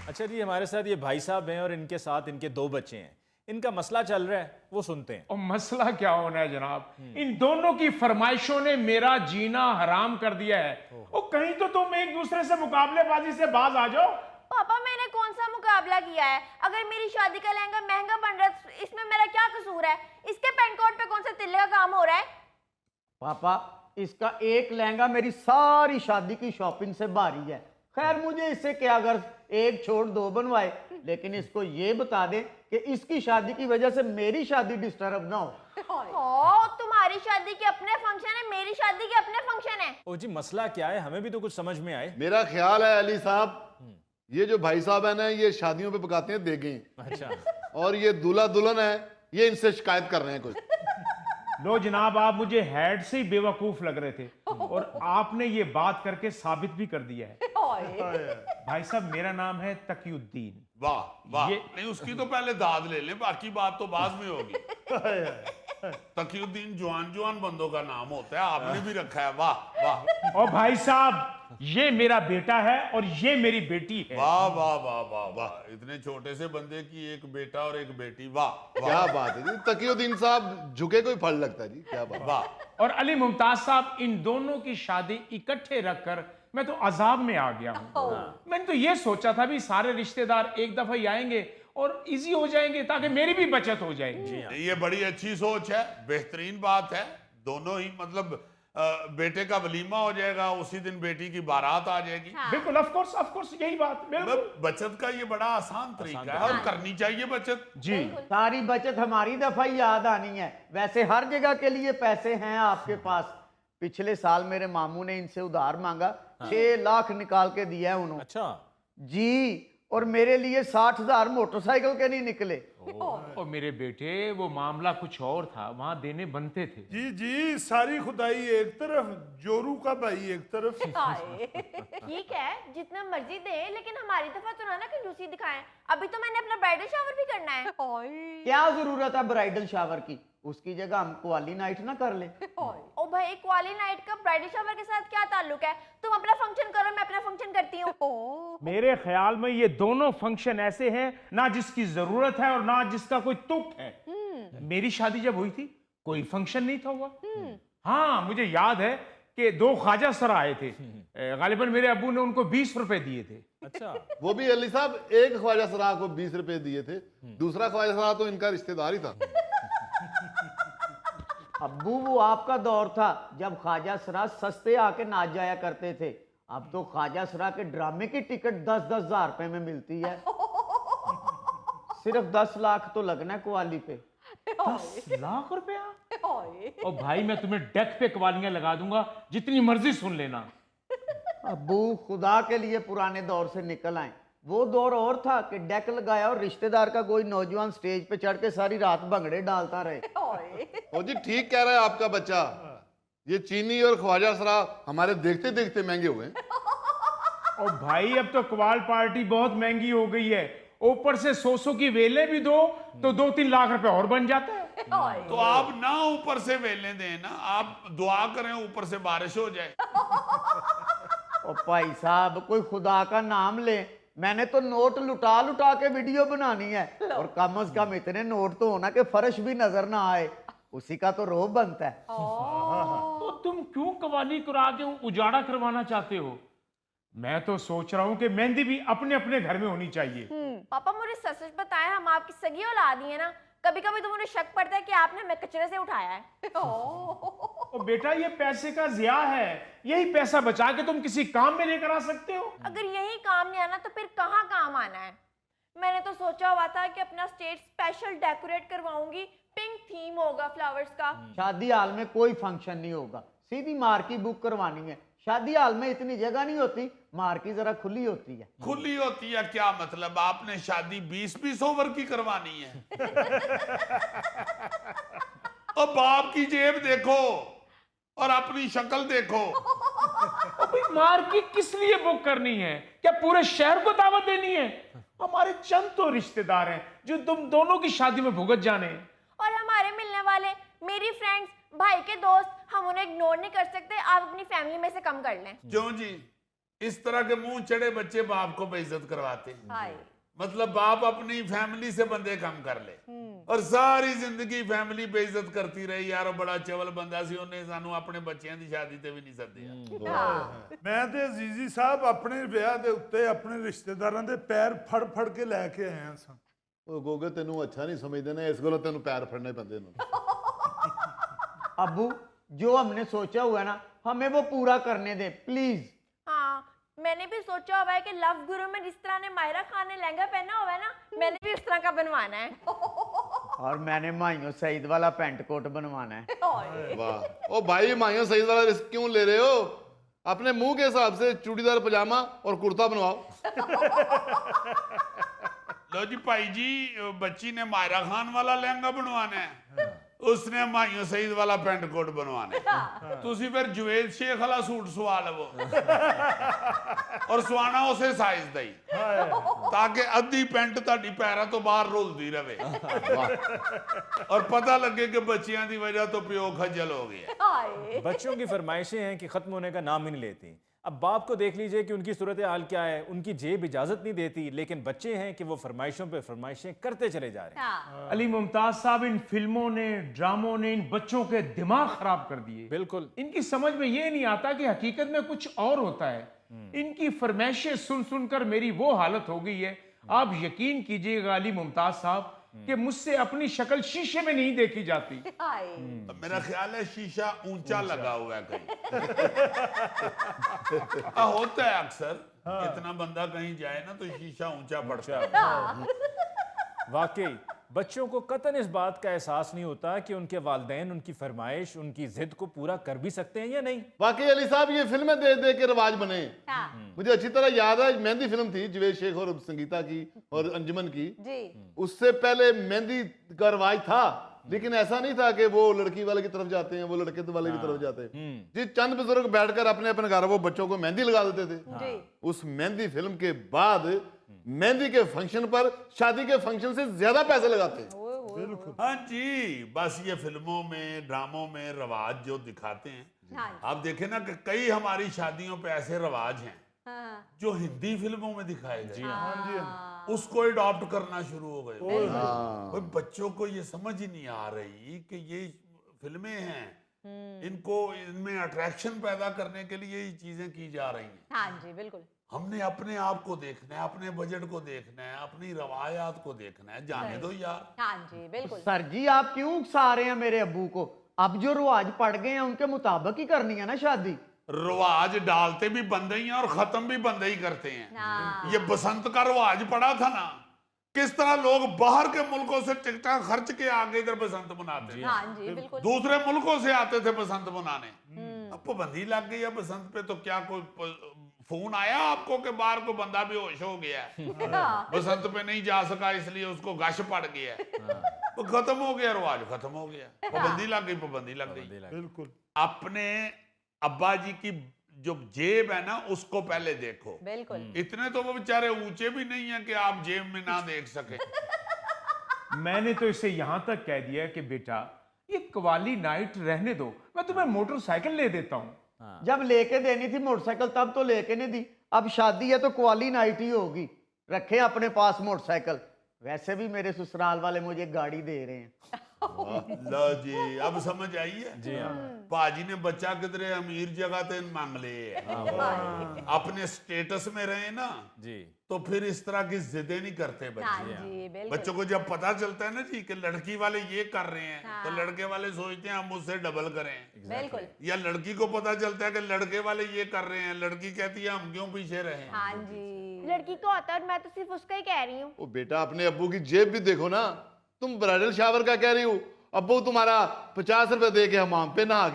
अच्छा जी, हमारे साथ ये भाई साहब हैं और इनके साथ इनके 2 बच्चे हैं। इनका मसला चल रहा है, वो सुनते हैं। और मसला क्या होना है जनाब, इन दोनों की फरमाइशों ने मेरा जीना हराम कर दिया है। और कहीं तो तुम एक दूसरे से मुकाबलेबाजी से बाज आ जाओ। पापा मैंने कौन सा मुकाबला किया है? अगर मेरी शादी का लहंगा महंगा बन रहा है इसमें मेरा क्या कसूर है? इसके पेंट कोट पे कौन सा तिल्ले का काम हो रहा है? पापा, इसका एक लहंगा मेरी सारी शादी की शॉपिंग से भारी है। खैर मुझे इससे क्या गर्ज, एक छोड़ 2 बनवाए, लेकिन इसको ये बता दे कि इसकी शादी की वजह से मेरी शादी डिस्टर्ब ना हो। तुम्हारी शादी के अपने फंक्शन है, मेरी शादी के अपने फंक्शन है। ओ जी, मसला क्या है? हमें भी तो कुछ समझ में आए। मेरा ख्याल है अली साहब, ये जो भाई साहब है ना, ये शादियों पे पकाते हैं देगे। अच्छा। और ये दूल्हा दुल्हन है, ये इनसे शिकायत कर रहे हैं कुछ। लो जनाब, आप मुझे हेड से ही बेवकूफ लग रहे थे और आपने ये बात करके साबित भी कर दिया है। भाई साहब, मेरा नाम है तकीउद्दीन। वाह वाह, ये- नहीं उसकी तो पहले दाद ले ले, बाकी बात तो बाद में होगी। तकीउद्दीन जवान जवान बंदों का नाम होता है, आपने भी रखा है। वाह वाह और भाई साहब, ये मेरा बेटा है और ये मेरी बेटी है। वाह वाह वाह वाह वाह, इतने छोटे से बंदे की एक बेटा और एक बेटी। वाह क्या बात है जी, तकीउद्दीन साहब झुके कोई फल लगता है जी, क्या बात। वाह। और अली मुमताज साहब, इन दोनों की शादी इकट्ठे रखकर मैं तो अजाब में आ गया हूं। मैंने तो ये सोचा था भी सारे रिश्तेदार एक दफा ही आएंगे और इजी हो जाएंगे ताकि मेरी भी बचत हो जाएगी। ये बड़ी अच्छी सोच है, बेहतरीन बात है। दोनों ही मतलब बेटे का वलीमा हो जाएगा, उसी दिन बेटी की बारात आ जाएगी। बिल्कुल, ऑफ कोर्स यही बात, बिल्कुल बचत का ये बड़ा आसान तरीका है और करनी चाहिए बचत। जी। सारी बचत हमारी दफा ही याद आनी है। वैसे हर जगह के लिए पैसे हैं आपके पास। पिछले साल मेरे मामू ने इनसे उधार मांगा, 6 लाख निकाल के दिया है उन्होंने अच्छा। जी। और मेरे लिए 60,000 मोटरसाइकिल के नहीं निकले। और मेरे बेटे, वो मामला कुछ और था, वहां देने बनते थे। जी जी, सारी खुदाई एक तरफ, जोरू का भाई एक तरफ। ठीक है, जितना मर्जी दे, लेकिन हमारी दफा तो ना कंजूसी दिखाएं। अभी तो मैंने अपना ब्राइडल शावर भी करना है। क्या जरूरत है ब्राइडल शावर की? उसकी जगह हम क्वाली नाइट ना कर ले। ओ भाई, क्वाली नाइट का ब्राइडल शावर के साथ क्या ताल्लुक है? तुम अपना फंक्शन करो, मैं अपना फंक्शन करती हूँ। मेरे ख्याल में ये दोनों फंक्शन ऐसे हैं ना जिसकी जरूरत है और ना जिसका कोई तुक है। मेरी शादी जब हुई थी कोई फंक्शन नहीं था हुआ। हाँ, मुझे याद है कि 2 ख्वाजा सर आए थे। गालिबन मेरे अब्बू ने उनको 20 रुपए दिए थे। अच्छा। वो भी अली साहब, एक ख्वाजा सराह को 20 रुपए दिए थे, दूसरा ख्वाजा सराह तो इनका रिश्तेदार ही था। अब्बू, वो आपका दौर था जब ख्वाजा सरा सस्ते आके नाच जाया करते थे। अब तो ख्वाजा सरा के ड्रामे की टिकट 10-10 हजार रुपए में मिलती है। सिर्फ 10 लाख तो लगना है क्वाली पे। 10 लाख रुपया? और भाई, मैं तुम्हें डेक पे कवालियां लगा दूंगा, जितनी मर्जी सुन लेना। अब्बू, खुदा के लिए पुराने दौर से निकल आए। वो दौर और था कि डेक लगाया और रिश्तेदार का कोई नौजवान स्टेज पे चढ़ के सारी रात भंगड़े डालता रहे। ओ जी, ठीक कह रहा है आपका बच्चा। ये चीनी और ख्वाजा सराह हमारे देखते देखते महंगे हुए हैं। और भाई, अब तो कवाल पार्टी बहुत महंगी हो गई है। ऊपर से 100 की वेले भी दो तो 2-3 लाख रुपए और बन जाता है। तो आप ना ऊपर से वेले दें ना, आप दुआ करें ऊपर से बारिश हो जाए। और भाई साहब, कोई खुदा का नाम ले। मैंने तो नोट लुटा लुटा के वीडियो बनानी है, और कम से कम इतने नोट तो होना कि फर्श भी नजर ना आए। उसी का तो रोब बनता है। तो तुम क्यों कवाली करा के उजाड़ा करवाना चाहते हो? मैं तो सोच रहा हूँ कि मेहंदी भी अपने अपने घर में होनी चाहिए। पापा, मुझे सच सच बताएं, हम आपकी सगी औलाद ही है ना? कभी कभी तो मुझे शक पड़ता है कि आपने हमें कचरे से उठाया है। और बेटा, ये पैसे का जिया है। यही पैसा बचा के तुम किसी काम में लेकर आ सकते हो। अगर यही काम नहीं आना तो फिर कहाँ काम आना है? मैंने तो सोचा हुआ था कि अपना स्टेज स्पेशल डेकोरेट करवाऊंगी, पिंक थीम होगा फ्लावर्स का। शादी हाल में कोई फंक्शन नहीं होगा, सीधी मार की बुक करवानी है। शादी हाल में इतनी जगह नहीं होती, मार की जरा खुली होती है। खुली होती है क्या मतलब? आपने शादी 20-20 ओवर की करवानी है? और बाप की जेब देखो और अपनी शक्ल देखो। और भाई, मार्केट किस लिए बुक करनी है? क्या पूरे शहर को दावत देनी है? हमारे चंद तो रिश्तेदार हैं जो तुम दोनों की शादी में भुगत जाने हैं। और हमारे मिलने वाले, मेरी फ्रेंड्स, भाई के दोस्त, हम उन्हें इग्नोर नहीं कर सकते। आप अपनी फैमिली में से कम कर लें। क्यों जी? इस तरह के मुंह चढ़े बच्चे बाप को बेइज्जत करवाते हैं। हाय मतलब बाप अपनी फैमिली से बंदे कम कर ले और सारी जिंदगी फैमिली बेइज्जत करती रही। यार बड़ा चवल बंदा सी, उन्हें सानू अपने बच्चों की शादी ते भी नहीं सद्दिया। मैं ਤੇ ਅਜ਼ੀਜ਼ੀ ਸਾਹਿਬ ਆਪਣੇ ਵਿਆਹ ਦੇ ਉੱਤੇ ਆਪਣੇ ਰਿਸ਼ਤੇਦਾਰਾਂ ਦੇ ਪੈਰ ਫੜ ਫੜ ਕੇ ਲੈ ਕੇ ਆਇਆ ਸਾਂ। ਉਹ ਗੋਗੇ ਤੈਨੂੰ ਅੱਛਾ ਨਹੀਂ ਸਮਝਦੇ ਨੇ, ਇਸ ਗੱਲੋਂ ਤੈਨੂੰ ਪੈਰ ਫੜਨੇ ਪੈਂਦੇ ਨੇ। अबू जो हमने सोचा हुआ है ना, हमें वो पूरा करने दे प्लीज। हाँ, मैंने भी सोचा हुआ है कि लव गुरु में जिस तरह ने मायरा खान ने लहंगा पहना हुआ है ना, मैंने भी उस तरह का बनवाना है। और मैंने माइयों सईद वाला पेंट कोट बनवाना है। वाह ओ भाई, माइयों सही वाला रिस्क क्यों ले रहे हो? अपने मुंह के हिसाब से चूड़ीदार पजामा और कुर्ता बनवाओ। लो जी भाई जी, बच्ची ने मायरा खान वाला लहंगा बनवाना है, उसने माइयों सईद वाला पेंट कोट बनवाना है। तुसी फिर जुवेद शेख वाला सूट सवा लवो और सवाना उसे साइज दा ही, ताकि अद्धी पेंट तुहाडी पैरां तो बाहर रुलदी रहे और पता लगे कि बच्चियां दी वजह तो प्यो खज्जल हो गया। हाय बच्चों की फरमाइशें हैं कि ख़त्म होने का नाम ही नहीं लेती। अब बाप को देख लीजिए कि उनकी सूरत हाल क्या है। उनकी जेब इजाज़त नहीं देती, लेकिन बच्चे हैं कि वो फरमाइशों पे फरमाइशें करते चले जा रहे हैं। हाँ, अली मुमताज साहब, इन फिल्मों ने, ड्रामों ने इन बच्चों के दिमाग खराब कर दिए। बिल्कुल। इनकी समझ में ये नहीं आता कि हकीकत में कुछ और होता है। इनकी फरमाइशें सुन सुनकर मेरी वो हालत हो गई है, आप यकीन कीजिएगा अली मुमताज साहब, कि मुझसे अपनी शक्ल शीशे में नहीं देखी जाती। हाय मेरा ख्याल है शीशा ऊंचा लगा हुआ है कहीं। होता है अक्सर, इतना बंदा कहीं जाए ना तो शीशा ऊंचा पड़ता है। वाकई बच्चों को कतन इस बात का एहसास नहीं होता कि उनके वालिदैन उनकी फरमाइश, उनकी जिद को पूरा कर भी सकते हैं या नहीं। वाकई अली साहब, ये फिल्में दे दे के रिवाज बने। हाँ, मुझे अच्छी तरह याद है, मेहंदी फिल्म थी जवेद शेख और संगीता की और अंजुमन की। जी उससे पहले मेहंदी का रिवाज था, लेकिन ऐसा नहीं था कि वो लड़की वाले की तरफ जाते हैं, वो लड़के वाले की तरफ जाते हैं। जी, चंद बुजुर्ग बैठकर अपने अपने घर वो बच्चों को मेहंदी लगा देते थे। जी उस मेहंदी फिल्म के बाद मेहंदी के फंक्शन पर शादी के फंक्शन से ज्यादा पैसे लगाते हैं। हाँ जी, बस ये फिल्मों में, ड्रामों में रवाज जो दिखाते हैं, हाँ आप देखें ना कि कई हमारी शादियों पे ऐसे रवाज हैं हाँ जो हिंदी फिल्मों में दिखाए गए, हाँ, उसको अडॉप्ट करना शुरू हो गए। भाई बच्चों को ये समझ ही नहीं आ रही कि ये फिल्में हैं, इनको इनमें अट्रैक्शन पैदा करने के लिए ये चीजें की जा रही हैं। हाँ जी बिल्कुल। हमने अपने आप को देखना है, अपने बजट को देखना है, अपनी रवायात को देखना है, जाने दो यार। हाँ जी बिल्कुल। सर जी, आप क्यों उकसा रहे हैं मेरे अब्बू को? अब जो रिवाज पड़ गए हैं उनके मुताबिक ही करनी है ना शादी। रवाज डालते भी बंदे ही हैं और खत्म भी बंदे ही करते हैं। हाँ। ये बसंत का रवाज पड़ा था ना, किस तरह लोग बाहर के मुल्कों से टिकटा खर्च के आगे इधर बसंत मनाते थे। हाँ जी बिल्कुल। दूसरे मुल्कों से आते थे बसंत मनाने। अब पाबंदी लग गई है बसंत पे, तो क्या कोई फोन आया आपको कि बाहर को बंदा बेहोश हो गया है, बसंत पे नहीं जा सका इसलिए उसको गश पड़ गया है? तो खत्म हो गया रवाज, खत्म हो गया। पाबंदी लग गई, पाबंदी लग गई। बिल्कुल। अपने अब्बा जी की जो जेब है ना, उसको पहले देखो। बिल्कुल। इतने तो वो बेचारे ऊंचे भी नहीं है कि आप जेब में ना देख सके। मैंने तो इसे यहां तक कह दिया कि बेटा, ये कवाली नाइट रहने दो, मैं तुम्हें मोटरसाइकिल ले देता हूं। जब लेके देनी थी मोटरसाइकिल तब तो लेके नहीं दी, अब शादी है तो क्वाली नाइट ही होगी। रखे अपने पास मोटरसाइकिल। वैसे भी मेरे ससुराल वाले मुझे गाड़ी दे रहे हैं। लो जी, अब समझ आई है। जी हाँ। पाजी ने बच्चा किधरे अमीर जगह ते मांग ले, अपने स्टेटस में रहे ना जी, तो फिर इस तरह की जिदें नहीं करते हाँ बच्चे। जी बिल्कुल। बच्चों को जब पता चलता है ना जी कि लड़की वाले ये कर रहे हैं, तो लड़के वाले सोचते हैं हम उससे डबल करें। बिल्कुल। या लड़की को पता चलता है कि लड़के वाले ये कर रहे हैं, लड़की कहती है हम क्यों पीछे रहे। हाँ जी, लड़की का होता है और मैं तो सिर्फ उसका ही कह रही हूँ। ओ बेटा, अपने अब्बू की जेब भी देखो ना। तुम ब्राइडल शावर का कह रही हो, अब्बू तुम्हारा 50 रुपए दे के हमाम पे नहा